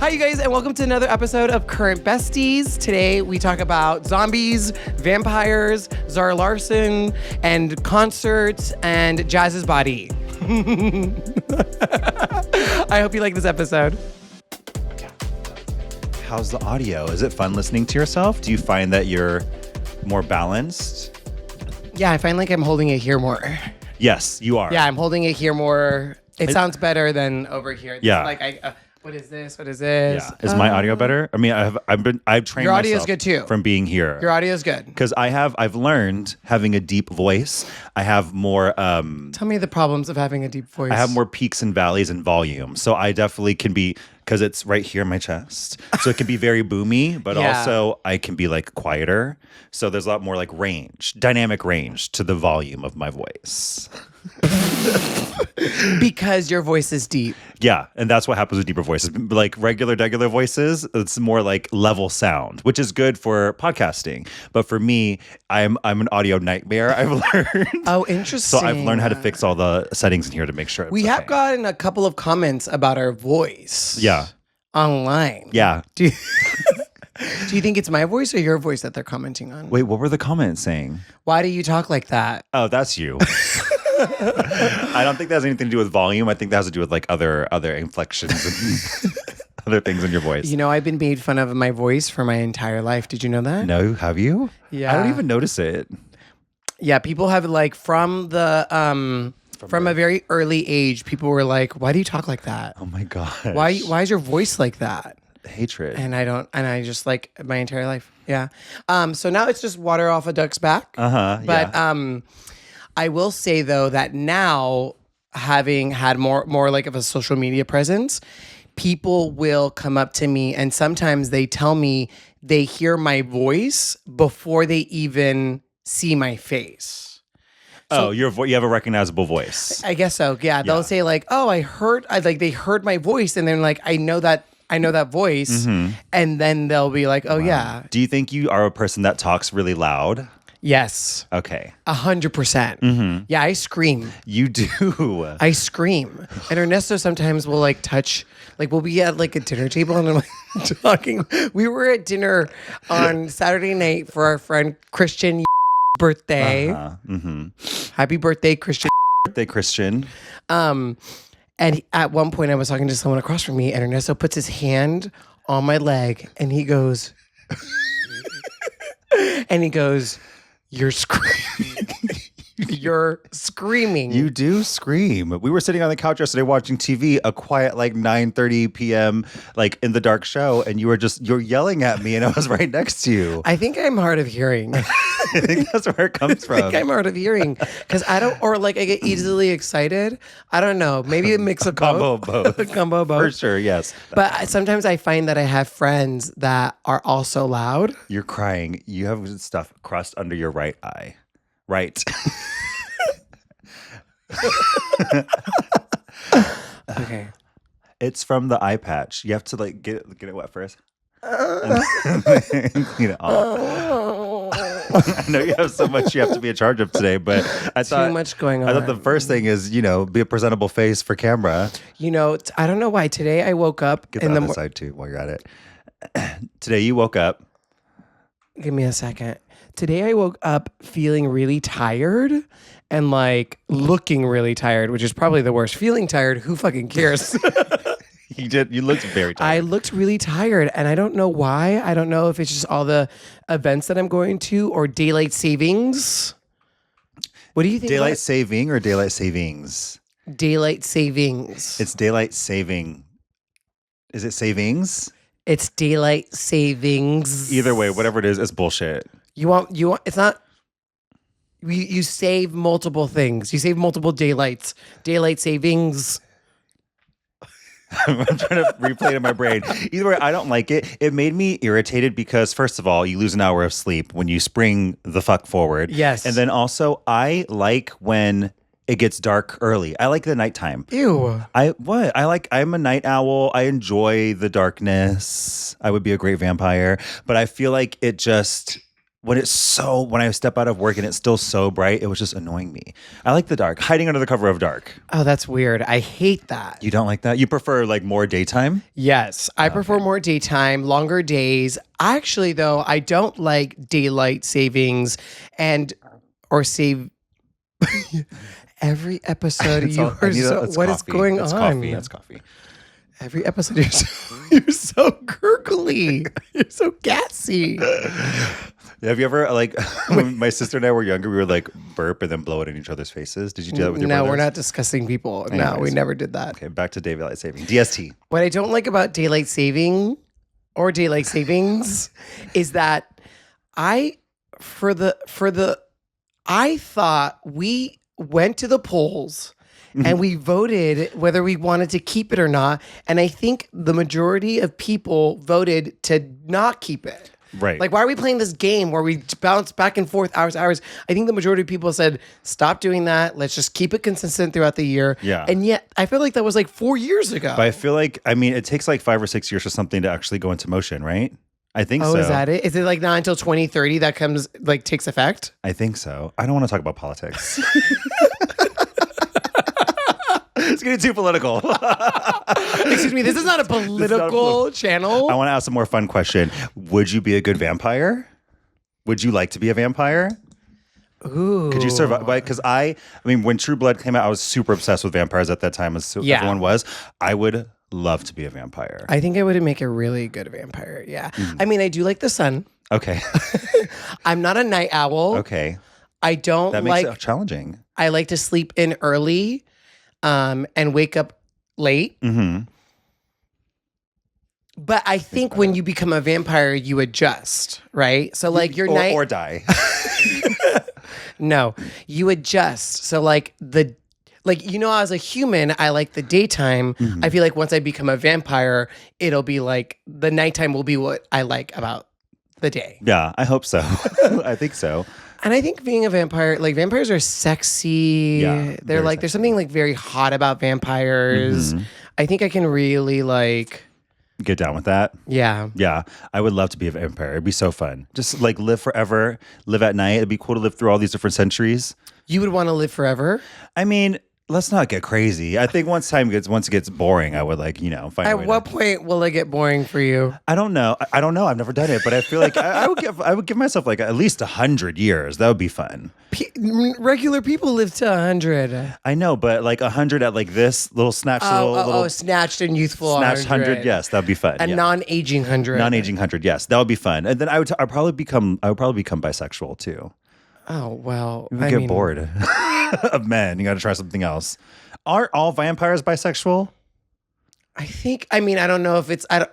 Hi, you guys, and welcome to another episode of Current Besties. Today, we talk about zombies, vampires, Zara Larsson, and concerts, and Jazz's body. I hope you like this episode. How's the audio? Is it fun listening to yourself? Do you find that you're more balanced? Yeah, I find like I'm holding it here more. Yes, you are. Yeah, I'm holding it here more. It sounds better than over here. Yeah. Like what is this? What is this? Yeah. Is my audio better? I mean, I've trained Your audio is myself good too. From being here. Your audio is good. Because I've learned having a deep voice. I have more. Tell me the problems of having a deep voice. I have more peaks and valleys in volume, so I definitely can be, because it's right here in my chest, so it can be very boomy, but also I can be like quieter. So there's a lot more like range, dynamic range to the volume of my voice. Because your voice is deep. Yeah, and that's what happens with deeper voices. Like regular voices, it's more like level sound, which is good for podcasting. But for me, I'm an audio nightmare, I've learned. Oh, interesting. So I've learned how to fix all the settings in here to make sure it's We have okay. gotten a couple of comments about our voice. Yeah. Online. Yeah. Do you think it's my voice or your voice that they're commenting on? Wait, what were the comments saying? Why do you talk like that? Oh, that's you. I don't think that has anything to do with volume. I think that has to do with like other inflections and other things in your voice. You know, I've been made fun of my voice for my entire life. Did you know that? No, have you? Yeah. I don't even notice it. Yeah, people have like from a very early age, people were like, "Why do you talk like that? Oh my god. Why is your voice like that?" Hatred. And I just like my entire life. Yeah. So now it's just water off a duck's back. But I will say though that now, having had more like of a social media presence, people will come up to me and sometimes they tell me they hear my voice before they even see my face. So, you have a recognizable voice. I guess so. Yeah. They'll say like, "Oh, they heard my voice," and then like, I know that voice, and then they'll be like, "Oh yeah." Do you think you are a person that talks really loud? Yes. Okay. 100%. Yeah, I scream. You do. I scream. And Ernesto sometimes will like touch, like we'll be at like a dinner table and I'm like talking. We were at dinner on Saturday night for our friend Christian birthday. Happy birthday, Christian. Birthday, Christian. And at one point I was talking to someone across from me and Ernesto puts his hand on my leg and he goes, "You're screaming." You're screaming. You do scream. We were sitting on the couch yesterday watching TV, a quiet like 9:30 p.m. like in the dark show, and you're yelling at me, and I was right next to you. I think I'm hard of hearing. I think that's where it comes from. I think I'm hard of hearing because I get easily excited. I don't know. Maybe a mix of Combo both. of both. A combo of both. For sure, yes. But sometimes I find that I have friends that are also loud. You're crying. You have stuff crust under your right eye. Right. Okay. It's from the eye patch. You have to like get it wet first. Clean it off. I know you have so much you have to be in charge of today, but I thought Too much going on. I thought the first thing is, be a presentable face for camera. I don't know why. Today I woke up Get in the the other side too while you're at it. Today you woke up. Give me a second. Today I woke up feeling really tired and like looking really tired, which is probably the worst. Feeling tired, who fucking cares? You did. You looked very tired. I looked really tired and I don't know why. I don't know if it's just all the events that I'm going to or daylight savings. What do you think? Daylight saving or daylight savings? Daylight savings. It's daylight saving. Is it savings? It's daylight savings. Either way, whatever it is, it's bullshit. You want, it's not, you save multiple things. You save multiple daylights. Daylight savings. I'm trying to replay it in my brain. Either way, I don't like it. It made me irritated because, first of all, you lose an hour of sleep when you spring the fuck forward. Yes. And then also, I like when it gets dark early. I like the nighttime. Ew. I'm a night owl. I enjoy the darkness. I would be a great vampire. But I feel like it just when I step out of work and it's still so bright, it was just annoying me. I like the dark, hiding under the cover of dark. Oh, that's weird. I hate that. You don't like that? You prefer like more daytime? Yes, I prefer more daytime, longer days. Actually, though, I don't like daylight savings or save every episode. What is going That's on? That's coffee. Every episode, you're so gurgly. You're so gassy. Have you ever, like, when my sister and I were younger, we would like burp and then blow it in each other's faces? Did you do that with your brothers? No, we're not discussing people. Anyways. No, we never did that. Okay, back to daylight saving. DST. What I don't like about daylight savings is that I thought we went to the polls and we voted whether we wanted to keep it or not. And I think the majority of people voted to not keep it. Right. Like, why are we playing this game where we bounce back and forth hours? I think the majority of people said, stop doing that. Let's just keep it consistent throughout the year. Yeah. And yet, I feel like that was like 4 years ago. But I feel like, it takes like 5 or 6 years for something to actually go into motion, right? I think so. Oh, is that it? Is it like not until 2030 that takes effect? I think so. I don't want to talk about politics. It's getting too political. Excuse me, this is not a political channel. I want to ask a more fun question. Would you be a good vampire? Would you like to be a vampire? Ooh. Could you survive? Because when True Blood came out, I was super obsessed with vampires at that time, as everyone was. I would love to be a vampire. I think I would make a really good vampire. Yeah. I mean, I do like the sun. Okay. I'm not a night owl. Okay. I don't that makes it challenging. I like to sleep in early and wake up late. Mm-hmm. But I think when you become a vampire, you adjust, right? So like your night or die. No, you adjust. So like as a human, I like the daytime. Mm-hmm. I feel like once I become a vampire, it'll be like the nighttime will be what I like about the day. Yeah, I hope so. I think so. And I think being a vampire, like vampires are sexy. Yeah, They're like, there's something like very hot about vampires. Mm-hmm. I think I can really like get down with that. Yeah. Yeah. I would love to be a vampire. It'd be so fun. Just like live forever, live at night. It'd be cool to live through all these different centuries. You would want to live forever? I mean, let's not get crazy. I think once it gets boring, I would find a way. At what point will it get boring for you? I don't know. I've never done it, but I feel like I would give myself like at least 100 years. That would be fun. Regular people live to 100. I know, but like 100 at like this little snatched little snatched and youthful. Snatched 100. Yes, that'd be fun. A non-aging 100. Non-aging 100. Yes, that would be fun. And then I'd probably become bisexual too. Oh well, you get bored of men. You got to try something else. Aren't all vampires bisexual? I think. I mean, I don't know if it's. I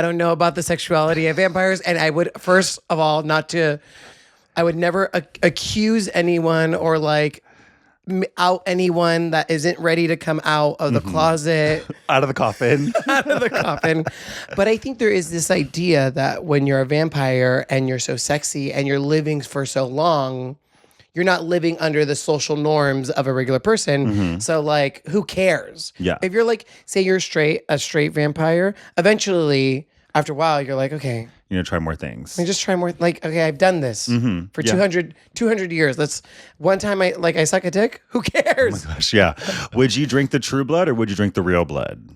don't know about the sexuality of vampires, and I would first of all I would never accuse anyone or like out anyone that isn't ready to come out of the closet, out of the coffin. But I think there is this idea that when you're a vampire and you're so sexy and you're living for so long, you're not living under the social norms of a regular person. So like, who cares? Yeah. If you're like, say you're a straight vampire, eventually after a while you're like, okay, you know, try more things. I mean, just try more. Like, okay, I've done this for 200 years. One time I suck a dick. Who cares? Oh my gosh, yeah. Would you drink the True Blood or would you drink the real blood?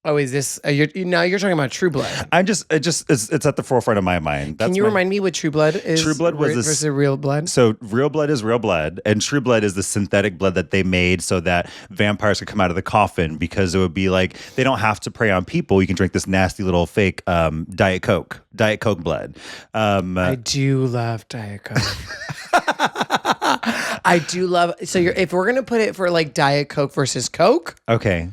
Oh, is this? Now you're talking about True Blood. It's at the forefront of my mind. Can you remind me what True Blood is? True Blood was versus real blood. So real blood is real blood, and True Blood is the synthetic blood that they made so that vampires could come out of the coffin, because it would be like they don't have to prey on people. You can drink this nasty little fake Diet Coke blood. I do love Diet Coke. I do love. So if we're gonna put it for like Diet Coke versus Coke, okay.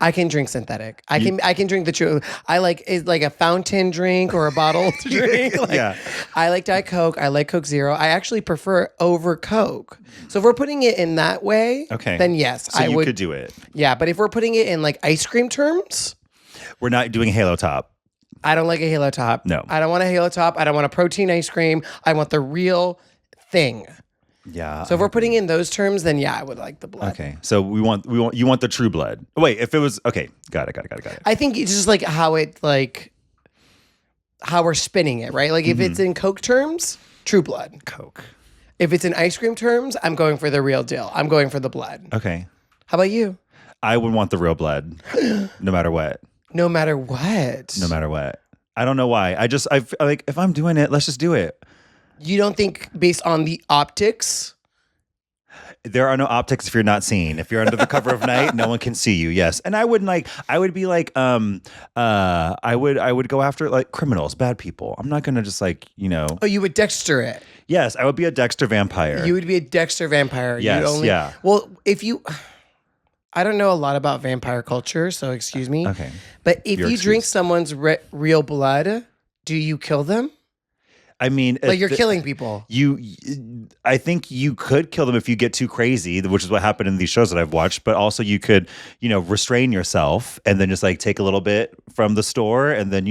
I can drink synthetic. I can drink the true. I like a fountain drink or a bottled drink. Yeah. I like Diet Coke. I like Coke Zero. I actually prefer over Coke. So if we're putting it in that way, okay, then yes, so you could do it. Yeah, but if we're putting it in like ice cream terms, we're not doing Halo Top. I don't like a Halo Top. No, I don't want a Halo Top. I don't want a protein ice cream. I want the real thing. Yeah. So if we're putting in those terms, then yeah, I would like the blood. Okay. So you want the True Blood. Wait, if it was okay, got it. I think it's just like how it like how we're spinning it, right? Like if it's in Coke terms, True Blood. Coke. If it's in ice cream terms, I'm going for the real deal. I'm going for the blood. Okay. How about you? I would want the real blood, no matter what. No matter what. No matter what. I don't know why. I like, if I'm doing it, let's just do it. You don't think based on the optics? There are no optics if you're not seen. If you're under the cover of night, no one can see you. Yes. And I would be like, I would go after like criminals, bad people. I'm not going to just like, Oh, you would Dexter it. Yes. I would be a Dexter vampire. You would be a Dexter vampire. Yes. Yeah. Well, I don't know a lot about vampire culture, so excuse me. Okay. But if you drink someone's real blood, do you kill them? I mean, like you're killing people. I think you could kill them if you get too crazy, which is what happened in these shows that I've watched. But also, you could, restrain yourself and then just like take a little bit from the store and then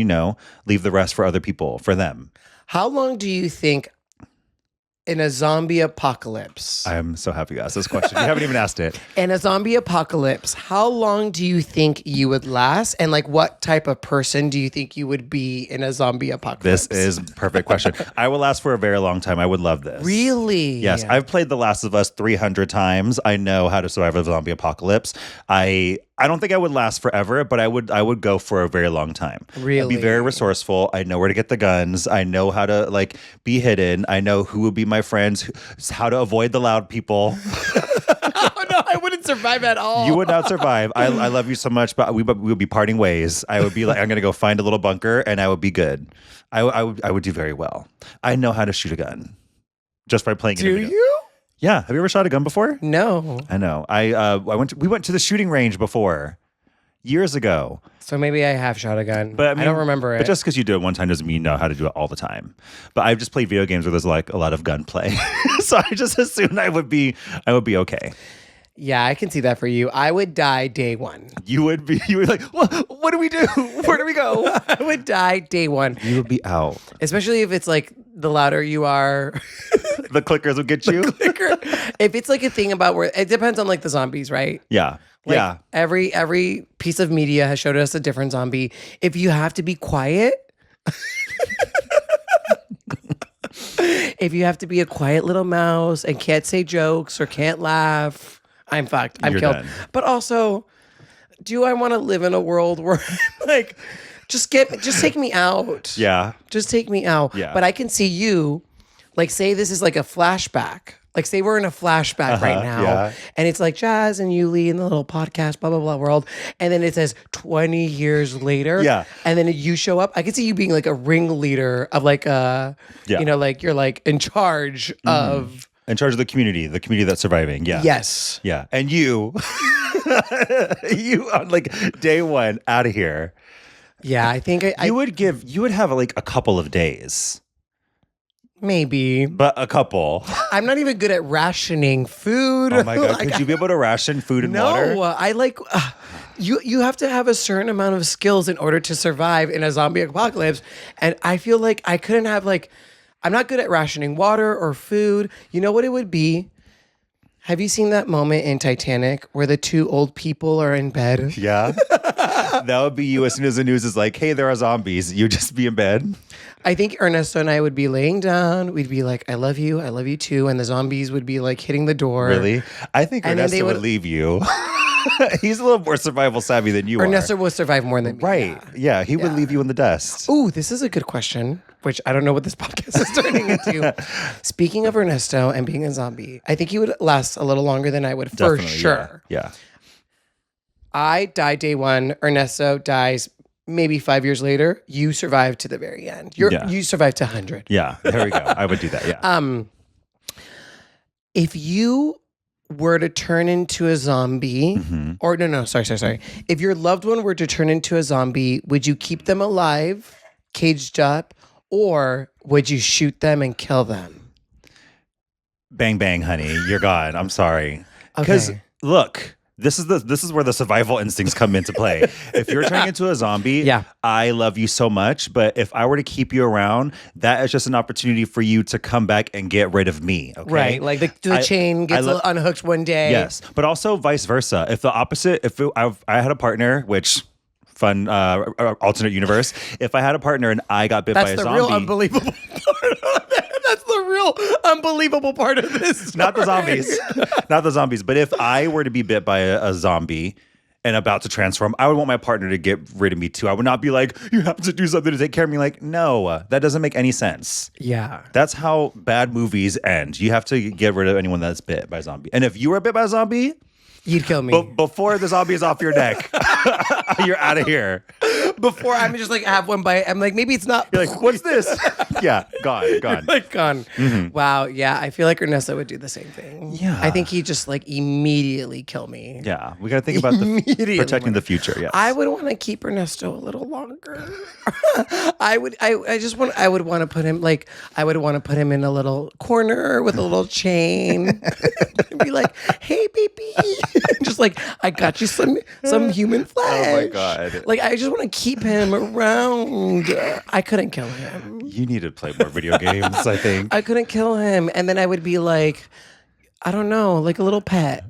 leave the rest for other people, for them. How long do you think in a zombie apocalypse? I'm so happy you asked this question. You haven't even asked it. In a zombie apocalypse, how long do you think you would last? And like what type of person do you think you would be in a zombie apocalypse? This is a perfect question. I will last for a very long time. I would love this. Really? Yes. I've played The Last of Us 300 times. I know how to survive a zombie apocalypse. I don't think I would last forever, but I would go for a very long time. Really? I'd be very resourceful. I know where to get the guns. I know how to like be hidden. I know who would be my friends, how to avoid the loud people. Oh no, I wouldn't survive at all. You would not survive. I love you so much, but we would be parting ways. I would be like, I'm going to go find a little bunker and I would be good. I would do very well. I know how to shoot a gun just by playing. Do you? Yeah. Have you ever shot a gun before? No. I know. We went to the shooting range before years ago. So maybe I have shot a gun, but I don't remember it. But just because you do it one time doesn't mean you know how to do it all the time. But I've just played video games where there's like a lot of gunplay. So I just assumed I would be okay. Yeah, I can see that for you. I would die day one. You would like, what do we do? Where do we go? I would die day one. You would be out. Especially if it's like the louder you are. The clickers will get you. If it's like a thing about where it depends on like the zombies, right? Yeah. Like yeah. Every piece of media has showed us a different zombie. If you have to be quiet, if you have to be a quiet little mouse and can't say jokes or can't laugh, I'm fucked. I'm killed. Done. But also, do I want to live in a world where like just take me out? Yeah. Just take me out. Yeah. But I can see you, like say this is like a flashback. Like say we're in a flashback right now, and it's like Jazz and Yuli in the little podcast, blah, blah, blah world. And then it says 20 years later. Yeah. And then you show up. I could see you being like a ringleader of like like you're like in charge of. In charge of the community that's surviving. Yeah. Yes. Yeah. And you on like day one out of here. Yeah. I think you would have like a couple of days. Maybe. But a couple. I'm not even good at rationing food. Oh my God. Could you be able to ration food and water? No, I like... You have to have a certain amount of skills in order to survive in a zombie apocalypse. And I feel like I couldn't have like... I'm not good at rationing water or food. You know what it would be? Have you seen that moment in Titanic where the two old people are in bed? Yeah. That would be you as soon as the news is like, hey, there are zombies. You just be in bed. I think Ernesto and I would be laying down. We'd be like, I love you too. And the zombies would be like hitting the door. Really? I think Ernesto would leave you. He's a little more survival savvy than you are. Ernesto will survive more than me. Right. Yeah. He would leave you in the dust. Ooh, this is a good question, which I don't know what this podcast is turning into. Speaking of Ernesto and being a zombie, I think he would last a little longer than I would. Definitely, for sure. Yeah. I die day one. Ernesto dies maybe 5 years later. You survive to the very end. You survive to 100. Yeah. There we go. I would do that. Yeah. If you were to turn into a zombie, or no, sorry. If your loved one were to turn into a zombie, would you keep them alive, caged up, or would you shoot them and kill them? Bang, bang, honey. You're gone. I'm sorry. Because look, this is where the survival instincts come into play. If you're turning into a zombie, I love you so much. But if I were to keep you around, that is just an opportunity for you to come back and get rid of me. Okay? Right. Like the chain gets unhooked one day. Yes. But also vice versa. If the opposite, I had a partner, which fun alternate universe. If I had a partner and I got bit by a zombie. That's the real unbelievable part of it. That's the real unbelievable part of this story. Not the zombies. Not the zombies. But if I were to be bit by a zombie and about to transform, I would want my partner to get rid of me too. I would not be like, you have to do something to take care of me. Like, no, that doesn't make any sense. Yeah. That's how bad movies end. You have to get rid of anyone that's bit by a zombie. And if you were bit by a zombie, you'd kill me. Before the zombie is off your neck, you're out of here. Before I'm just like, have one bite. I'm like, maybe it's not. You're like, what's this? Yeah, gone. Like, gone. Mm-hmm. Wow. Yeah. I feel like Ernesto would do the same thing. Yeah. I think he'd just like immediately kill me. Yeah. We got to think about protecting the future. Yes. I would want to keep Ernesto a little longer. I would want to put him like, I would want to put him in a little corner with a little chain and be like, hey, baby. Just like, I got you some human flesh. Oh my God. Like, I just want to keep him around. I couldn't kill him. You need to play more video games, I think. I couldn't kill him. And then I would be like, I don't know, like a little pet.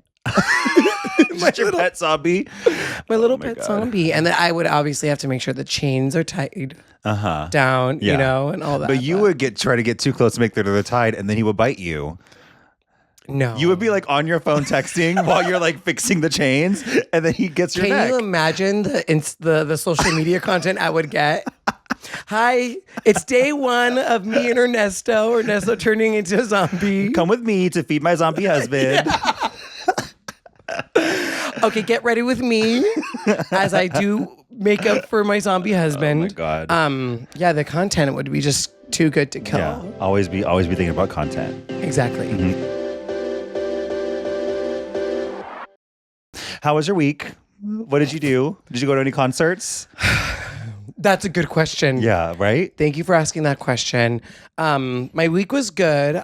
Your pet zombie? My little pet zombie. And then I would obviously have to make sure the chains are tied down, you know, and all that. But you would try to get too close to make sure they're tied, and then he would bite you. No. You would be like on your phone texting while you're like fixing the chains, and then he gets your neck. Can you imagine the social media content I would get? Hi, it's day 1 of me and Ernesto turning into a zombie. Come with me to feed my zombie husband. Okay, get ready with me as I do makeup for my zombie husband. Oh my God. Yeah, the content would be just too good to kill. Yeah, always be thinking about content. Exactly. Mm-hmm. How was your week? What did you do? Did you go to any concerts? That's a good question. Yeah, right? Thank you for asking that question. My week was good.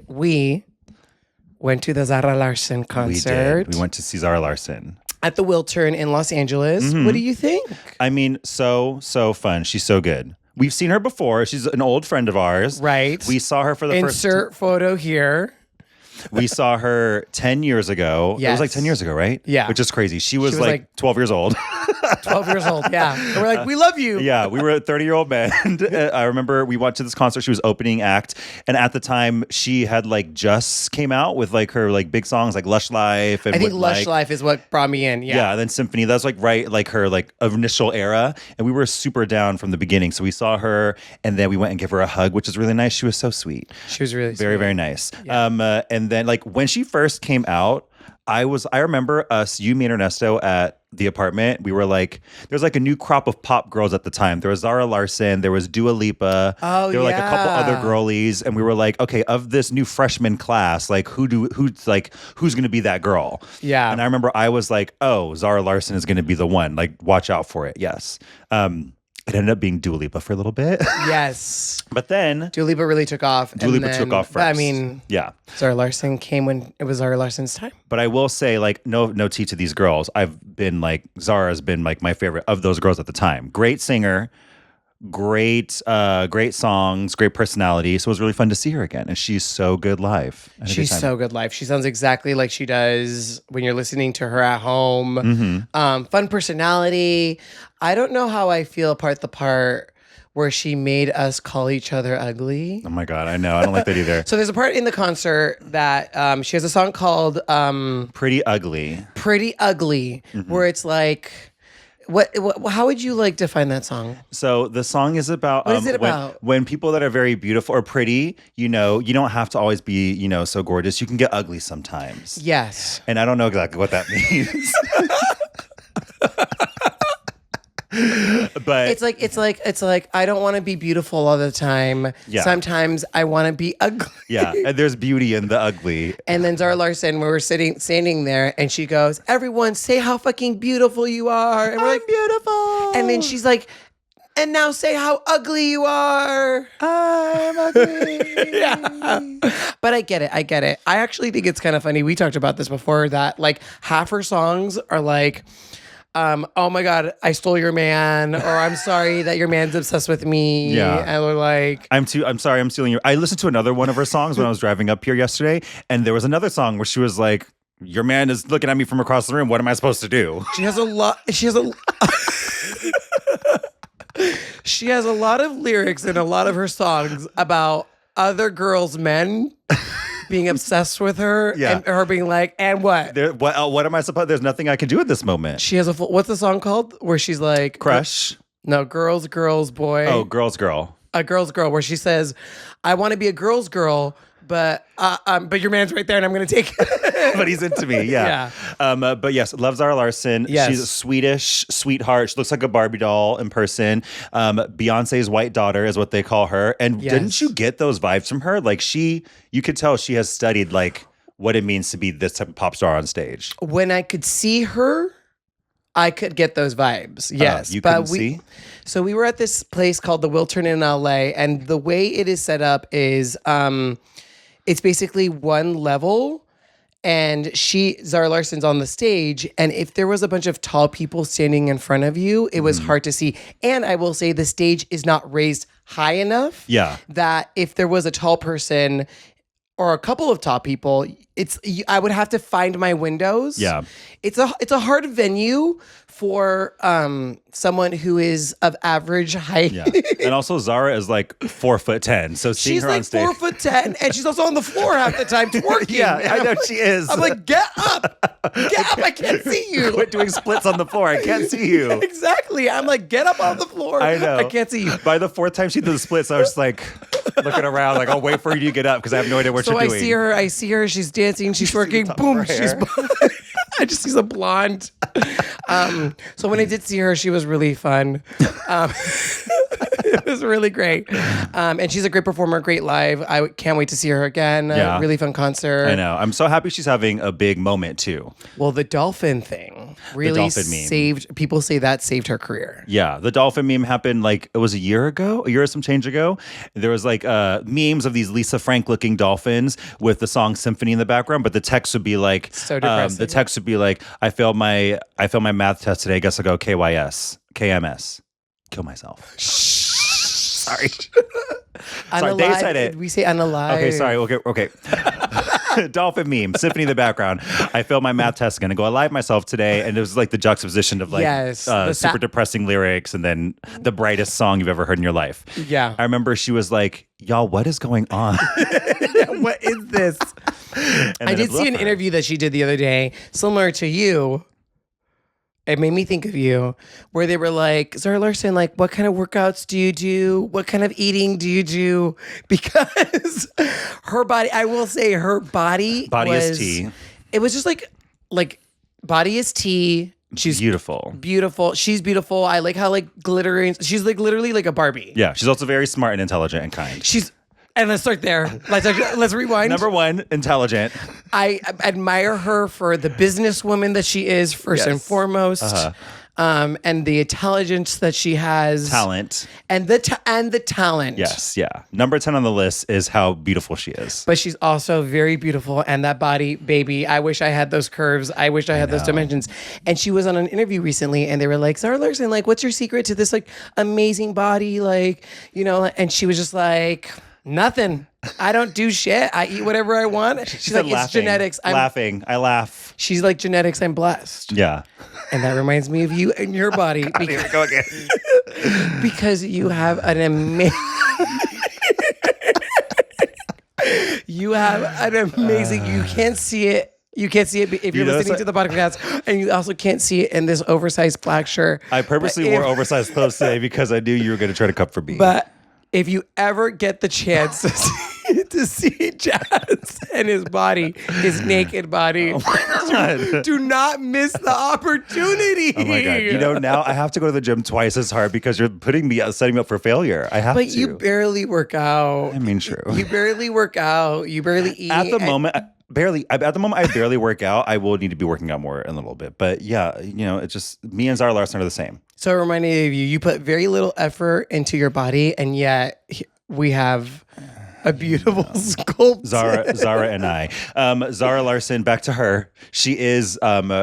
We went to the Zara Larsson concert. We did. We went to see Zara Larsson. At the Wiltern in Los Angeles. Mm-hmm. What do you think? I mean, so fun. She's so good. We've seen her before. She's an old friend of ours. Right. We saw her for the first... Insert photo here. We saw her 10 years ago. Yes. It was like 10 years ago, right? Yeah. Which is crazy. She was like 12 years old. 12 years old, yeah. And we're like, we love you. Yeah, we were a 30-year-old band. I remember we went to this concert. She was opening act. And at the time, she had like just came out with like her like big songs like Lush Life. And I think Lush Life is what brought me in. Yeah. Yeah, and then Symphony. That was like like her like initial era. And we were super down from the beginning. So we saw her and then we went and gave her a hug, which is really nice. She was so sweet. She was really very, sweet. very nice. Yeah. And then like when she first came out, I remember you, me, and Ernesto at the apartment. We were like, there's like a new crop of pop girls at the time. There was Zara Larsson, there was Dua Lipa. Oh, there were like a couple other girlies, and we were like, okay, of this new freshman class, like who's gonna be that girl? Yeah. And I remember I was like, oh, Zara Larsson is gonna be the one. Like, watch out for it. Yes. It ended up being Dua Lipa for a little bit. Yes. But then Dua Lipa really took off. Dua Lipa took off first. I mean, yeah. Zara Larsson came when it was Zara Larsson's time. But I will say, like, no tea to these girls. Zara's been like my favorite of those girls at the time. Great singer, great songs, great personality. So it was really fun to see her again. And she's so good live. She's so good live. She sounds exactly like she does when you're listening to her at home. Mm-hmm. Fun personality. I don't know how I feel the part where she made us call each other ugly. Oh my God, I know. I don't like that either. So there's a part in the concert that she has a song called Pretty Ugly. Pretty Ugly, mm-hmm. where it's like, how would you like define that song? So the song is about what is it about? When people that are very beautiful or pretty, you don't have to always be, so gorgeous. You can get ugly sometimes. Yes. And I don't know exactly what that means. But it's like I don't want to be beautiful all the time. Yeah. Sometimes I want to be ugly. Yeah, and there's beauty in the ugly. And then Zara Larsson, we were standing there, and she goes, "Everyone, say how fucking beautiful you are." And we're like, beautiful. And then she's like, "And now say how ugly you are." I'm ugly. Yeah. But I get it. I actually think it's kind of funny. We talked about this before that like half her songs are like, oh my God, I stole your man, or I'm sorry that your man's obsessed with me. Yeah. And we're like, I'm sorry, I'm stealing your. I listened to another one of her songs when I was driving up here yesterday, and there was another song where she was like, your man is looking at me from across the room. What am I supposed to do? She has a lot. She has a lot of lyrics in a lot of her songs about other girls' men being obsessed with her and her being like, and what? What am I supposed? There's nothing I can do at this moment. She has a what's the song called? Where she's like, Crush. No, girls, boy. Oh, girls, girl. A girl's girl, where she says, I want to be a girl's girl, but your man's right there and I'm going to take it. But he's into me, yeah. But yes, love Zara Larsson. Yes. She's a Swedish sweetheart. She looks like a Barbie doll in person. Beyonce's white daughter is what they call her. And didn't you get those vibes from her? Like you could tell she has studied like what it means to be this type of pop star on stage. When I could see her, I could get those vibes. Yes. You couldn't see? So we were at this place called the Wiltern in LA, and the way it is set up is it's basically one level, and Zara Larsson's on the stage, and if there was a bunch of tall people standing in front of you, it was hard to see. And I will say the stage is not raised high enough that if there was a tall person or a couple of tall people, I would have to find my windows. Yeah. It's a hard venue for someone who is of average height. Yeah. And also Zara is like 4'10", so seeing she's her on stage, she's like 4'10", and she's also on the floor half the time twerking. Yeah, I know she is. I'm like, get up, I can't see you. Quit doing splits on the floor. I can't see you. Exactly. I'm like, get up on the floor. I know. I can't see you. By the fourth time she did the splits, I was just like looking around, like I'll wait for you to get up because I have no idea what you're doing. So I see her. She's dancing. She's twerking. Boom. She's. I just see a blonde. So when I did see her, she was really fun. It was really great. And she's a great performer, great live. I can't wait to see her again. Really fun concert. I know. I'm so happy she's having a big moment too. Well, the dolphin thing really saved, people say that saved her career. Yeah. The dolphin meme happened like, it was a year or some change ago. There was like memes of these Lisa Frank looking dolphins with the song Symphony in the background, but the text would be like, so depressing. The text would be like, I failed my math test today. I guess I'll go KMS. Kill myself. Sorry. Sorry, they said it. We say unalive. Okay, sorry. Okay. Dolphin meme, Symphony in the background. I failed my math test. Gonna go alive myself today. And it was like the juxtaposition of like super depressing lyrics and then the brightest song you've ever heard in your life. Yeah. I remember she was like, y'all, what is going on? What is this? I did see an interview that she did the other day, similar to you. It made me think of you, where they were like, Zara Larsson, like, what kind of workouts do you do? What kind of eating do you do? Because her body, I will say her body is tea. It was just like body is tea. She's beautiful. She's beautiful. I like how like glittering. She's like literally like a Barbie. Yeah. She's also very smart and intelligent and kind. And let's start there. Let's rewind. Number one, intelligent. I admire her for the businesswoman that she is, first and foremost, and the intelligence that she has, talent, and the talent. Yes, yeah. Number 10 on the list is how beautiful she is. But she's also very beautiful, and that body, baby. I wish I had those curves. I wish I had those dimensions. And she was on an interview recently, and they were like, Zara Larsson, like, what's your secret to this like amazing body, like, you know? And she was just like, nothing. I don't do shit. I eat whatever I want. She's like, it's genetics. I laugh. She's like, genetics, I'm blessed. Yeah. And that reminds me of you and your body. Here we go again. Because you have an amazing... You can't see it. You can't see it if you're listening to the podcast, and you also can't see it in this oversized black shirt. I purposely wore oversized clothes today because I knew you were going to try to cut for me. But if you ever get the chance to see Jazz and his body, his naked body, do not miss the opportunity. Oh my God. You know, now I have to go to the gym twice as hard because you're setting me up for failure. I have to. But you barely work out. I mean, true. You barely work out. You barely eat. At the moment, I barely work out. I will need to be working out more in a little bit. But yeah, you know, it's just me and Zara Larsson are the same. So it reminded me of you. You put very little effort into your body, and yet we have a beautiful sculpt. Zara and I. Zara Larsson, back to her. She is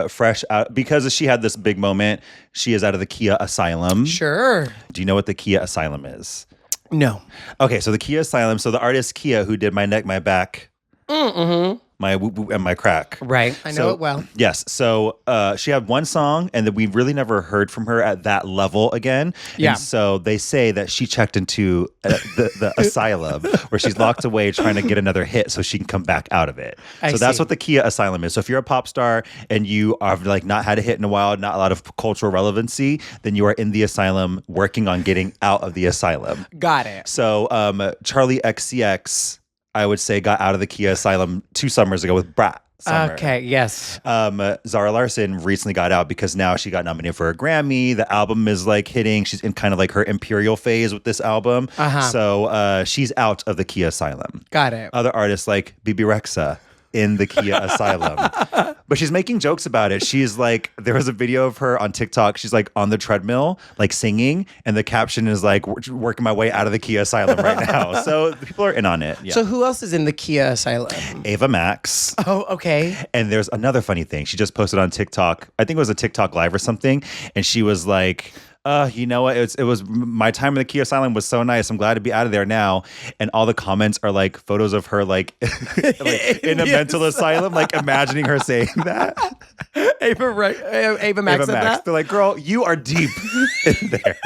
fresh out because she had this big moment. She is out of the Kia Asylum. Sure. Do you know what the Kia Asylum is? No. Okay, so the Kia Asylum. So the artist Kia, who did My Neck, My Back. Mm-hmm. my woo woo and my crack. Right. I know it well. Yes. So she had one song, and then we really never heard from her at that level again. Yeah. And so they say that she checked into the asylum where she's locked away trying to get another hit so she can come back out of it. I That's see. what the Kia Asylum is. So if you're a pop star and you are like not had a hit in a while, not a lot of cultural relevancy, then you are in the asylum working on getting out of the asylum. Got it. So Charlie XCX, I would say, got out of the Kia Asylum 2 summers ago with Brat Summer. Okay, yes. Zara Larsson recently got out because now she got nominated for a Grammy. The album is like hitting. She's in kind of like her imperial phase with this album. So she's out of the Kia Asylum. Got it. Other artists like Bibi Rexha in the Kia Asylum. But she's making jokes about it. She's like, there was a video of her on TikTok. She's like on the treadmill, like singing. And the caption is like, working my way out of the Kia Asylum right now. So people are in on it. Yeah. So who else is in the Kia Asylum? Ava Max. Oh, okay. And there's another funny thing. She just posted on TikTok. I think it was a TikTok live or something. And she was like, you know what? It was my time in the Kia Asylum was so nice. I'm glad to be out of there now. And all the comments are like photos of her like, like in a mental asylum, like imagining her saying that. Ava Max said that? They're like, girl, you are deep in there.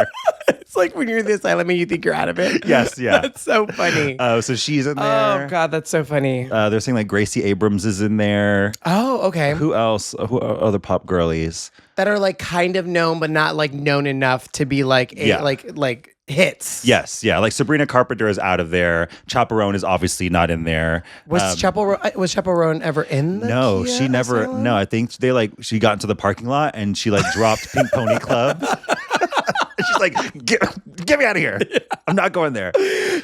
It's like when you're in the asylum and you think you're out of it. Yes, yeah. That's so funny. So she's in there. Oh, God, that's so funny. They're saying like Gracie Abrams is in there. Oh, okay. Who else? Who are other pop girlies? That are like kind of known, but not like known enough to be like like hits. Yes, yeah. Like Sabrina Carpenter is out of there. Chaperone is obviously not in there. Was Chaperone ever in the No, Kia she never. Asylum? No, I think she got into the parking lot and she like dropped Pink Pony Club. She's like, get me out of here. I'm not going there.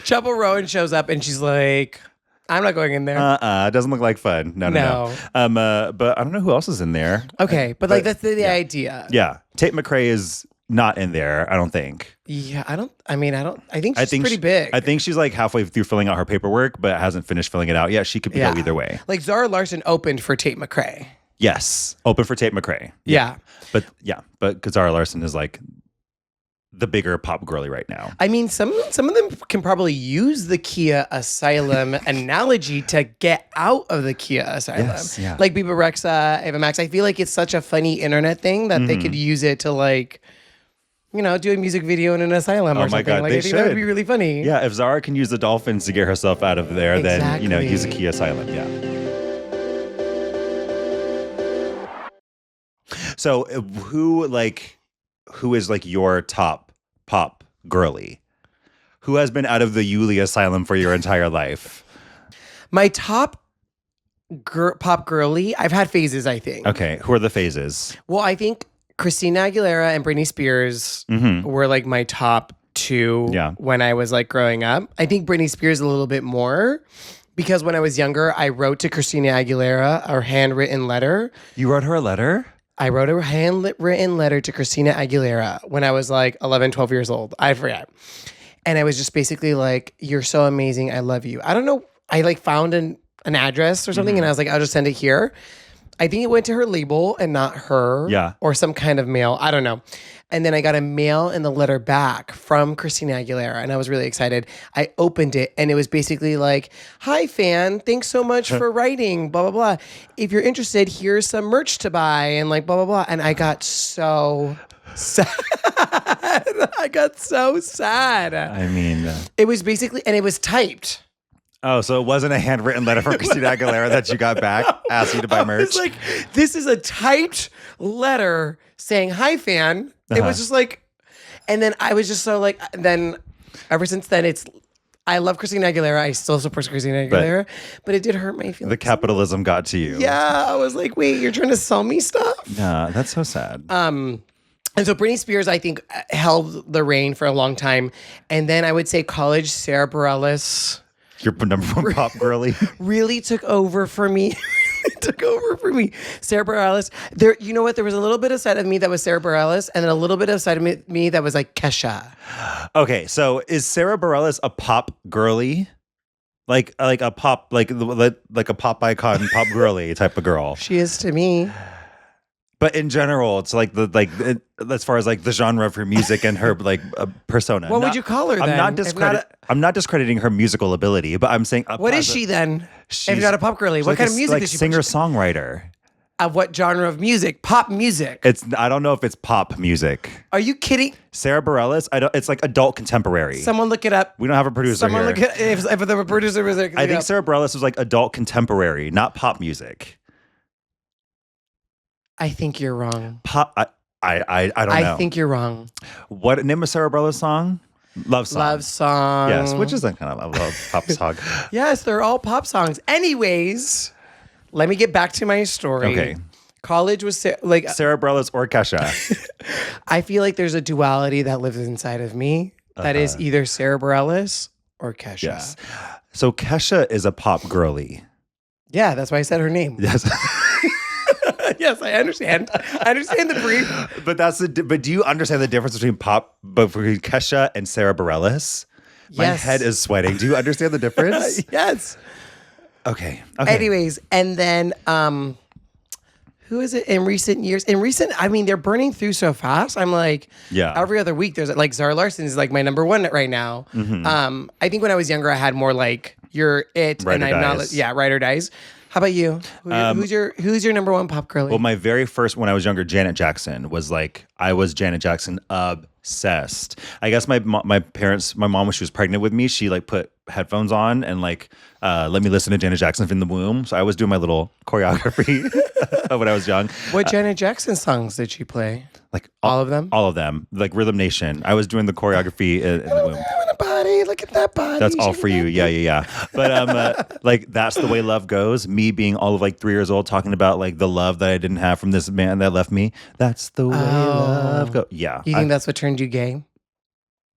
Chaperone shows up and she's like, I'm not going in there. It doesn't look like fun. No. But I don't know who else is in there. Okay, but like that's the idea. Yeah, Tate McRae is not in there. I don't think. Yeah, I think she's pretty big. I think she's like halfway through filling out her paperwork, but hasn't finished filling it out yet. She could go either way. Like Zara Larsson opened for Tate McRae. Yes, open for Tate McRae. Yeah. But Zara Larsson is like the bigger pop girly right now. I mean, some of them can probably use the Kia Asylum analogy to get out of the Kia Asylum. Yes, yeah. Like Bibi Rexha, Ava Max. I feel like it's such a funny internet thing that they could use it to like, you know, do a music video in an asylum or something. God, like I think that would be really funny. Yeah, if Zara can use the dolphins to get herself out of there, then use a Kia Asylum. Yeah. So who is like your top pop girly? Who has been out of the Yuli Asylum for your entire life? My top pop girly, I've had phases, I think. Okay, who are the phases? Well, I think Christina Aguilera and Britney Spears were like my top two when I was like growing up. I think Britney Spears a little bit more because when I was younger, I wrote to Christina Aguilera a handwritten letter. You wrote her a letter? I wrote a handwritten letter to Christina Aguilera when I was like 11, 12 years old. I forget. And I was just basically like, you're so amazing. I love you. I don't know. I like found an address or something and I was like, I'll just send it here. I think it went to her label and not her. Yeah. Or some kind of mail. I don't know. And then I got a mail and the letter back from Christina Aguilera. And I was really excited. I opened it and it was basically like, hi, fan. Thanks so much for writing, blah, blah, blah. If you're interested, here's some merch to buy and like, blah, blah, blah. And I got so sad. I got so sad. I mean. It was basically, and it was typed. Oh, so it wasn't a handwritten letter from Christina Aguilera that you got back asking you to buy merch? It's like, this is a typed letter saying, hi, fan. It was just like, and then I was just so like, then ever since then, I love Christina Aguilera. I still support Christina Aguilera, but it did hurt my feelings. The capitalism got to you. Yeah. I was like, wait, you're trying to sell me stuff? Yeah, that's so sad. And so Britney Spears, I think, held the reign for a long time. And then I would say college, Sarah Bareilles. Your number one pop girly? Really took over for me. Sarah Bareilles. You know what? There was a little bit of side of me that was Sarah Bareilles, and then a little bit of side of me that was like Kesha. Okay, so is Sarah Bareilles a pop girly? Like a pop, like a pop icon, pop girly type of girl? She is to me. But in general, it's like as far as like the genre of her music and her like persona. What would you call her then? I'm not discrediting her musical ability, but I'm saying what is she then? If not a pop girly, what kind of music did she singer songwriter? Of what genre of music? Pop music. I don't know if it's pop music. Are you kidding? Sarah Bareilles? It's like adult contemporary. Someone look it up. We don't have a producer here. Look at if the producer was there. I think Sarah Bareilles was like adult contemporary, not pop music. I think you're wrong. Pop. I don't know. I think you're wrong. What name of Sarah Bareilles' song? Love Song. Love Song. Yes, which is a kind of a love pop song. Yes, they're all pop songs. Anyways, let me get back to my story. Okay. College was like Sarah Bareilles or Kesha. I feel like there's a duality that lives inside of me that is either Sarah Bareilles or Kesha. Yes. So Kesha is a pop girly. Yeah, that's why I said her name. Yes. Yes, I understand. I understand the brief. But do you understand the difference between between Kesha and Sarah Bareilles? My head is sweating. Do you understand the difference? Yes. Okay. Anyways, and then who is it in recent years? I mean, they're burning through so fast. I'm like, every other week there's like Zara Larsson is like my number one right now. Mm-hmm. I think when I was younger, I had more like You're It, Ride and or I'm dies. not. Ride or dies. How about you? Who's your number one pop girly? Well, my very first, when I was younger, Janet Jackson was like, I was Janet Jackson obsessed. I guess my mom, when she was pregnant with me, she like put headphones on and like let me listen to Janet Jackson from the womb. So I was doing my little choreography when I was young. What Janet Jackson songs did she play? Like all of them? All of them. Like Rhythm Nation. I was doing the choreography in the womb. Body, look at that body. That's all for you. Yeah. But like That's the Way Love Goes. Me being all of like 3 years old, talking about like the love that I didn't have from this man that left me. That's the way love goes. Yeah. You think that's what turned you gay?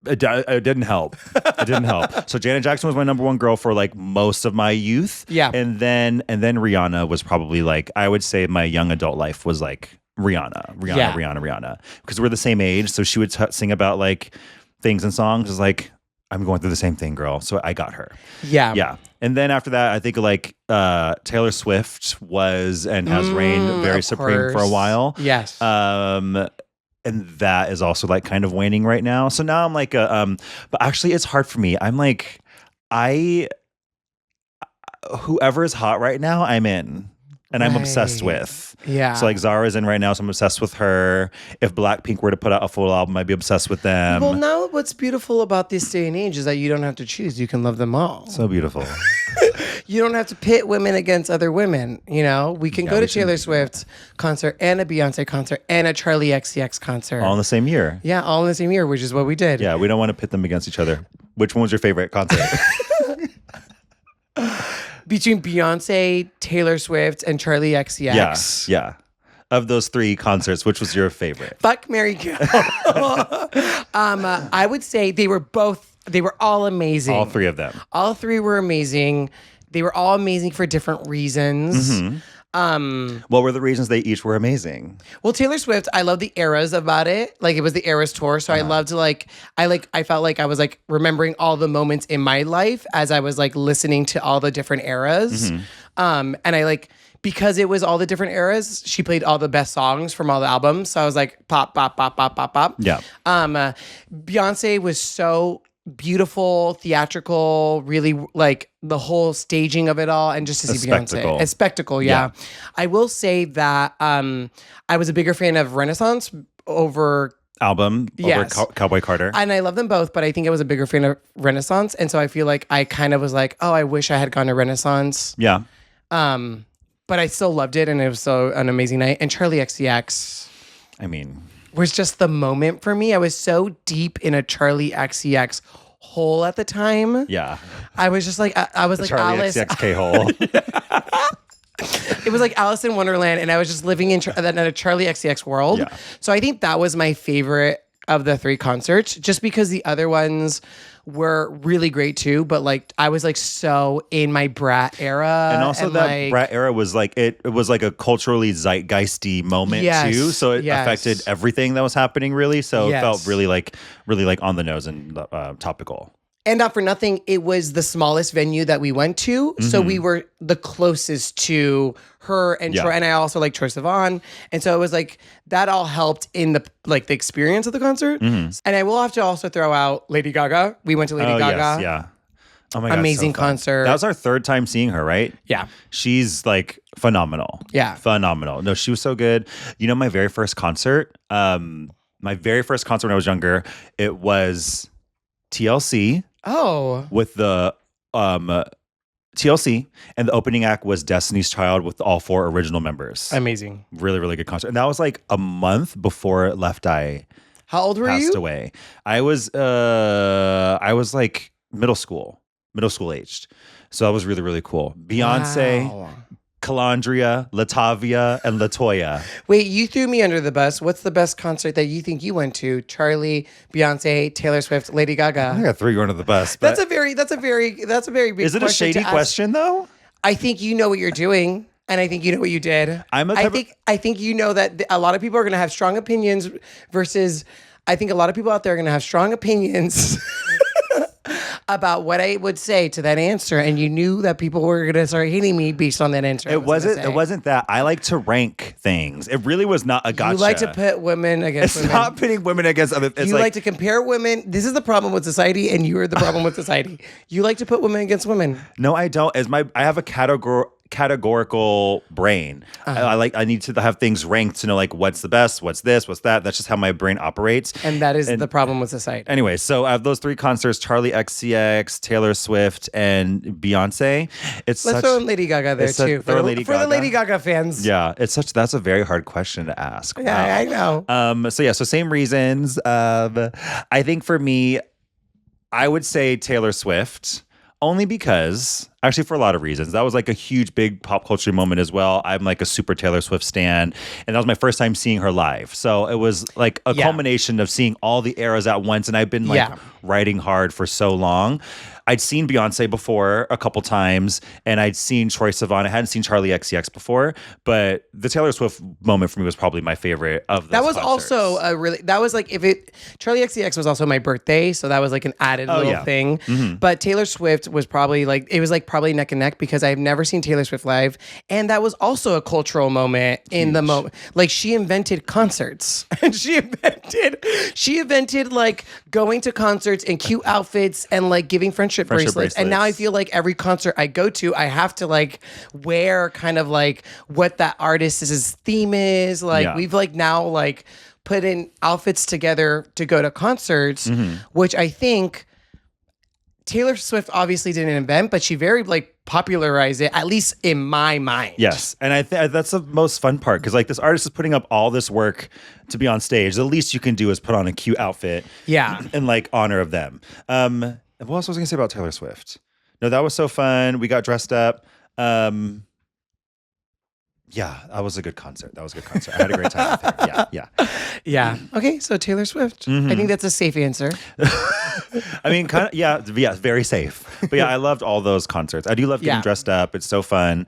It didn't help. It didn't help. So Janet Jackson was my number one girl for like most of my youth. Yeah. And then Rihanna was probably like, I would say my young adult life was like Rihanna. Because we're the same age. So she would sing about like things and songs. It's like, I'm going through the same thing, girl. So I got her. Yeah. Yeah. And then after that, I think like Taylor Swift was and has reigned very supreme for a while. Yes. And that is also like kind of waning right now. So now I'm like, but actually it's hard for me. I'm like, whoever is hot right now, I'm in. And I'm obsessed with. Yeah. So like Zara's in right now, so I'm obsessed with her. If Blackpink were to put out a full album, I'd be obsessed with them. Well, now what's beautiful about this day and age is that you don't have to choose. You can love them all. So beautiful. You don't have to pit women against other women. You know, we can go to Taylor Swift's concert and a Beyonce concert and a Charlie XCX concert. All in the same year. Yeah, all in the same year, which is what we did. Yeah, we don't want to pit them against each other. Which one was your favorite concert? Between Beyonce, Taylor Swift, and Charlie XCX. Yeah. Of those three concerts, which was your favorite? Fuck, marry, kill. I would say they were all amazing. All three of them. All three were amazing. They were all amazing for different reasons. Mm-hmm. What were the reasons they each were amazing? Well, Taylor Swift, I love the eras about it. Like it was the Eras tour, so I loved I felt like I was like remembering all the moments in my life as I was like listening to all the different eras. Mm-hmm. And I like because it was all the different eras, she played all the best songs from all the albums. So I was like pop, pop, pop, pop, pop, pop. Yeah. Beyonce was so beautiful, theatrical, really like the whole staging of it all, and just to see Beyonce, a spectacle. Yeah. I will say that I was a bigger fan of Renaissance over Cowboy Carter, and I love them both, but I think I was a bigger fan of Renaissance, and so I feel like I kind of was like, oh, I wish I had gone to Renaissance. Yeah. But I still loved it, and it was so an amazing night. And Charlie XCX, I mean, was just the moment for me. I was so deep in a Charlie XCX hole at the time. Yeah. I was just like, I was like Charlie Alice. XCX K-hole. It was like Alice in Wonderland, and I was just living in a Charlie XCX world. Yeah. So I think that was my favorite of the three concerts, just because the other ones were really great too. But like, I was like so in my brat era, and also that brat era was like it was like a culturally zeitgeisty moment too. So it affected everything that was happening really. So it felt really like on the nose and topical. And not for nothing, it was the smallest venue that we went to. Mm-hmm. So we were the closest to her and Troy. And I also like Troye Sivan. And so it was like, that all helped in the experience of the concert. Mm-hmm. And I will have to also throw out Lady Gaga. We went to Lady Gaga. Yes, yeah. Oh my God, amazing so fun. concert. That was our third time seeing her, right? Yeah. She's like phenomenal. Yeah. Phenomenal. No, she was so good. You know, my very first concert when I was younger, it was TLC. Oh. With the TLC, and the opening act was Destiny's Child with all 4 original members. Amazing. Really, really good concert. And that was like a month before Left Eye How old were passed you? away. I was like middle school aged. So that was really, really cool. Beyonce, Wow. Calandria, Latavia, and Latoya. Wait, you threw me under the bus. What's the best concert that you think you went to? Charlie, Beyonce, Taylor Swift, Lady Gaga. I got 3 going to the bus. But That's a very big is it a shady question though? I think you know what you're doing. And I think you know what you did. I think you know that a lot of people are going to have strong opinions versus I think a lot of people out there are going to have strong opinions about what I would say to that answer, and you knew that people were going to start hating me based on that answer. It wasn't that. I like to rank things. It really was not a gotcha. You like to put women against women. It's not pitting women against other. You like to compare women. This is the problem with society, and you are the problem with society. You like to put women against women. No, I don't. I have a categorical brain. I need to have things ranked to know like what's the best, what's this, what's that. That's just how my brain operates. And that is the problem with society. Anyway, so I have those 3 concerts: Charlie XCX, Taylor Swift, and Beyonce. Let's throw in Lady Gaga there too. For the Lady Gaga fans. Yeah, that's a very hard question to ask. Yeah, wow. I know. So same reasons. I think for me, I would say Taylor Swift. Only because, actually for a lot of reasons, that was like a huge, big pop culture moment as well. I'm like a super Taylor Swift stan, and that was my first time seeing her live. So it was like a culmination of seeing all the eras at once, and I've been like writing hard for so long. I'd seen Beyonce before a couple times, and I'd seen Troye Sivan. I hadn't seen Charlie XCX before, but the Taylor Swift moment for me was probably my favorite of those. That was concerts. also Charlie XCX was also my birthday, so that was like an added little thing. Mm-hmm. But Taylor Swift was probably probably neck and neck because I've never seen Taylor Swift live, and that was also a cultural moment in the moment. Like she invented concerts, and she invented like going to concerts in cute outfits and like giving friendship bracelets. And now I feel like every concert I go to, I have to like wear kind of like what that artist's theme is. Like we've like now like put in outfits together to go to concerts, which I think Taylor Swift obviously didn't invent, but she very like popularized it, at least in my mind. Yes, and I think that's the most fun part because like this artist is putting up all this work to be on stage. The least you can do is put on a cute outfit, in like honor of them. What else was I going to say about Taylor Swift? No, that was so fun. We got dressed up. Yeah, that was a good concert. I had a great time with her. Yeah. Okay, so Taylor Swift. I think that's a safe answer. I mean, kind of, yeah, very safe. But yeah, I loved all those concerts. I do love getting dressed up. It's so fun.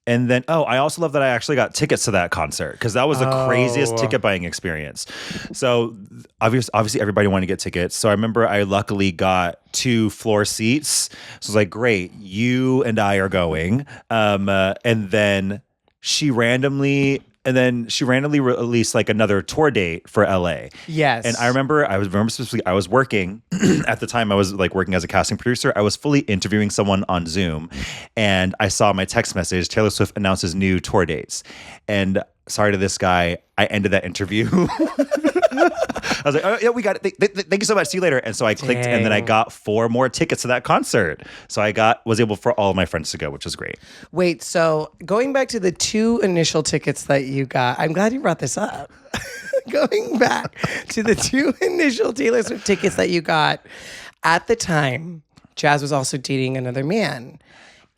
And then, I also love that I actually got tickets to that concert because that was the craziest ticket buying experience. So obviously everybody wanted to get tickets. So I remember I luckily got 2 floor seats. So I was like, great, you and I are going. And then she randomly released like another tour date for LA. Yes. And I remember specifically, I was working at the time. I was like working as a casting producer. I was fully interviewing someone on Zoom, and I saw my text message. Taylor Swift announces new tour dates, and sorry to this guy, I ended that interview. I was like, oh, yeah, we got it. Thank you so much. See you later. And so I clicked, and then I got 4 more tickets to that concert. So I was able for all of my friends to go, which was great. Wait, so going back to the 2 initial tickets that you got, I'm glad you brought this up. Going back to the 2 initial Taylor Swift tickets that you got, at the time, Jazz was also dating another man.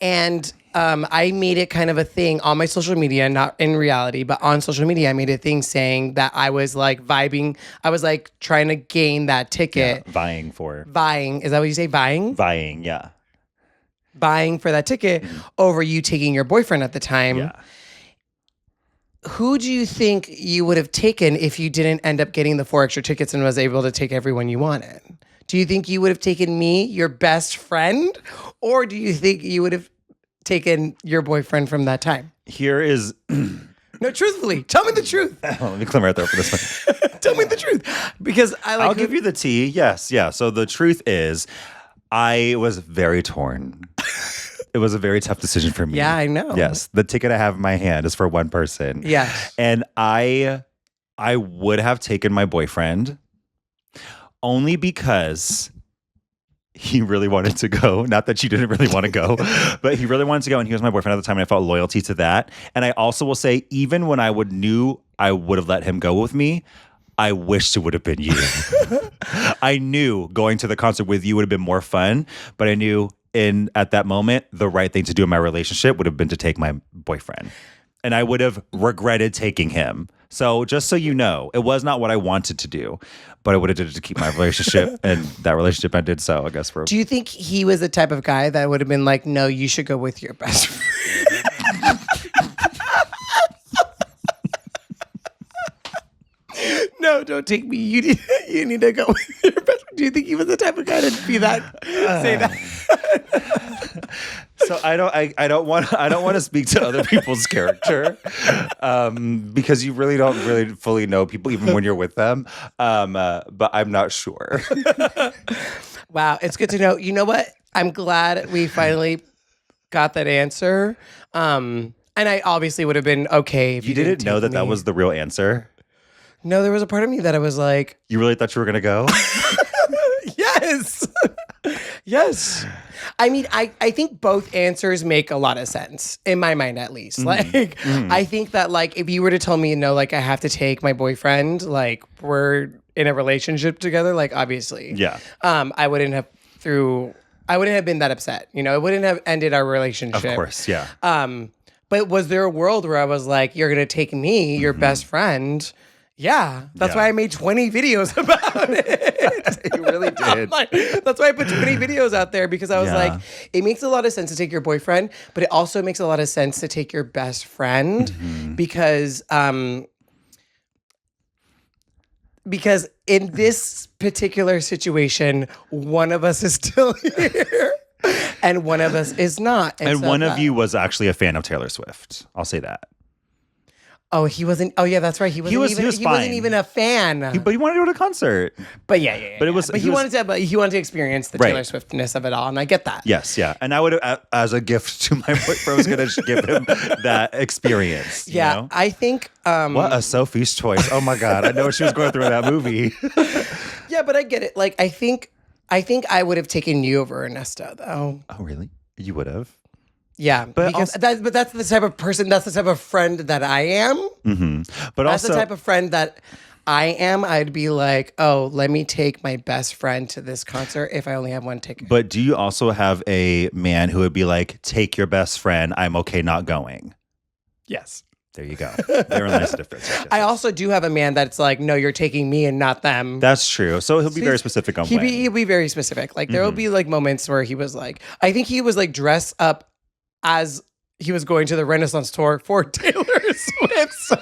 And I made it kind of a thing on my social media, not in reality, but on social media, I made a thing saying that I was like vibing. I was like trying to gain that ticket. Yeah, vying. Is that what you say? Vying? Vying, yeah. Vying for that ticket over you taking your boyfriend at the time. Yeah. Who do you think you would have taken if you didn't end up getting the 4 extra tickets and was able to take everyone you wanted? Do you think you would have taken me, your best friend? Or do you think you would have taken your boyfriend from that time? Here is... No, truthfully, tell me the truth. Let me climb right there for this one. Tell me the truth. Because I'll give you the tea. Yes, yeah. So the truth is, I was very torn. It was a very tough decision for me. Yeah, I know. Yes. The ticket I have in my hand is for one person. Yes. And I would have taken my boyfriend only because he really wanted to go. Not that she didn't really want to go, but he really wanted to go. And he was my boyfriend at the time. And I felt loyalty to that. And I also will say, even when I knew I would have let him go with me, I wished it would have been you. I knew going to the concert with you would have been more fun, but I knew at that moment, the right thing to do in my relationship would have been to take my boyfriend. And I would have regretted taking him. So just so you know, it was not what I wanted to do, but I would have did it to keep my relationship, and that relationship ended. So I guess Do you think he was the type of guy that would have been like, no, you should go with your best friend? No, don't take me. You need to go with your best friend. Do you think he was the type of guy to be that? Say that. So I don't want to speak to other people's character, because you really don't really fully know people even when you're with them. But I'm not sure. Wow, it's good to know. You know what? I'm glad we finally got that answer. And I obviously would have been okay if you didn't know that was the real answer. No, there was a part of me that I was like, you really thought you were gonna go? Yes. Yes. I mean, I think both answers make a lot of sense in my mind, at least. Mm-hmm. I think that if you were to tell me, no, I have to take my boyfriend, we're in a relationship together, obviously. Yeah. I wouldn't have been that upset. It wouldn't have ended our relationship. Of course. Yeah. But was there a world where I was like, you're going to take me, your best friend? Yeah, that's why I made 20 videos about it. You really did. That's why I put 20 videos out there, because I was like, it makes a lot of sense to take your boyfriend, but it also makes a lot of sense to take your best friend, because in this particular situation, one of us is still here and one of us is not. And so one of you was actually a fan of Taylor Swift. I'll say that. Oh, he wasn't. Oh, yeah, that's right. He wasn't even a fan. But he wanted to go to a concert. But yeah. But it was. But he wanted to experience the Taylor Swiftness of it all, and I get that. Yes, yeah. And I would have, as a gift to my boyfriend, I was going to give him that experience. Yeah, you know? I think. What a Sophie's choice! Oh my God, I know what she was going through in that movie. Yeah, but I get it. I think I would have taken you over Ernesto, though. Oh, really? You would have. Yeah, but that's the type of person, that's the type of friend that I am. Mm-hmm. But that's also the type of friend that I am. I'd be like, oh, let me take my best friend to this concert if I only have one ticket. But do you also have a man who would be like, take your best friend, I'm okay not going? Yes. There you go. Therein lies the difference. I also do have a man that's like, no, you're taking me and not them. That's true. So he'll be very specific on when. He'll be very specific. There will be moments where he was like, I think he was dressed up as he was going to the Renaissance tour for Taylor Swift. So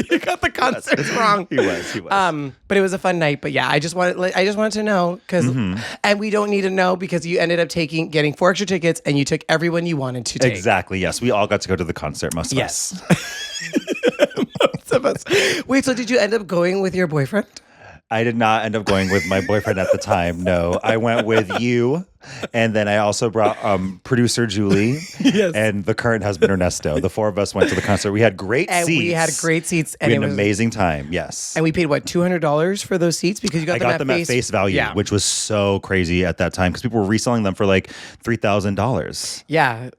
you got the concerts wrong. He was. But it was a fun night. But yeah, I just wanted to know, because and we don't need to know, because you ended up getting 4 extra tickets and you took everyone you wanted to take. Exactly. Yes, we all got to go to the concert. Most of us. Most of us. Wait, so did you end up going with your boyfriend? I did not end up going with my boyfriend at the time. No, I went with you. And then I also brought producer Julie and the current husband Ernesto. The 4 of us went to the concert. We had great seats. We had great seats. And we had an amazing time. Yes. And we paid, what, $200 for those seats? Because you got them at face value, which was so crazy at that time, because people were reselling them for $3,000. Yeah.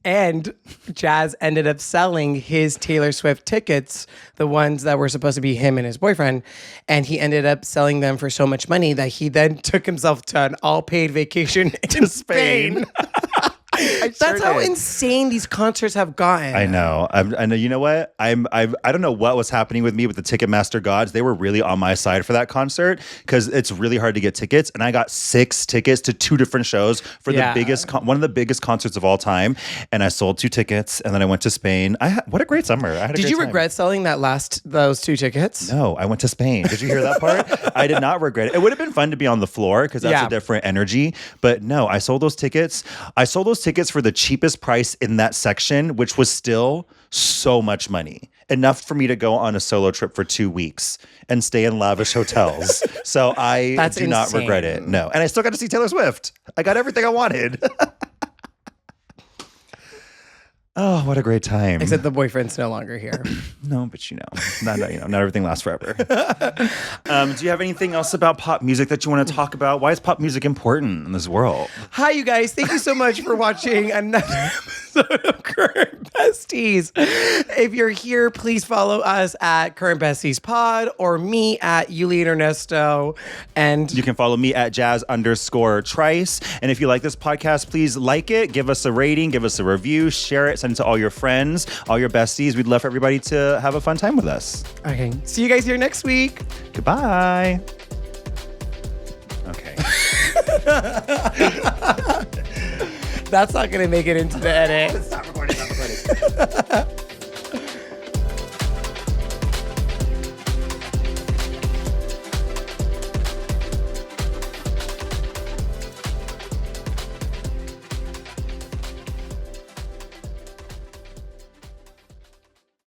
And Jazz ended up selling his Taylor Swift tickets, the ones that were supposed to be him and his boyfriend. And he ended up selling them for so much money that he then took himself to an all-paid vacation in Spain. That's how insane these concerts have gotten. I know. I know. You know what? I don't know what was happening with me with the Ticketmaster gods. They were really on my side for that concert, because it's really hard to get tickets. And I got 6 tickets to 2 different shows for the biggest, one of the biggest concerts of all time. And I sold 2 tickets, and then I went to Spain. What a great summer! Did you regret selling those 2 tickets? No, I went to Spain. Did you hear that part? I did not regret it. It would have been fun to be on the floor, because that's a different energy. But no, I sold those tickets. I sold those tickets for the cheapest price in that section, which was still so much money. enough for me to go on a solo trip for 2 weeks and stay in lavish hotels. So I do not regret it. No. And I still got to see Taylor Swift. I got everything I wanted. Oh, what a great time. Except the boyfriend's no longer here. No, but not everything lasts forever. Do you have anything else about pop music that you want to talk about? Why is pop music important in this world? Hi, you guys. Thank you so much for watching another episode of Current Besties. If you're here, please follow us at Current Besties Pod or me at Yuli Ernesto. And you can follow me at Jazz_Trice. And if you like this podcast, please like it, give us a rating, give us a review, share it, send it to all your friends, all your besties. We'd love for everybody to have a fun time with us. Okay. See you guys here next week. Goodbye. Okay. That's not going to make it into the edit. Stop recording.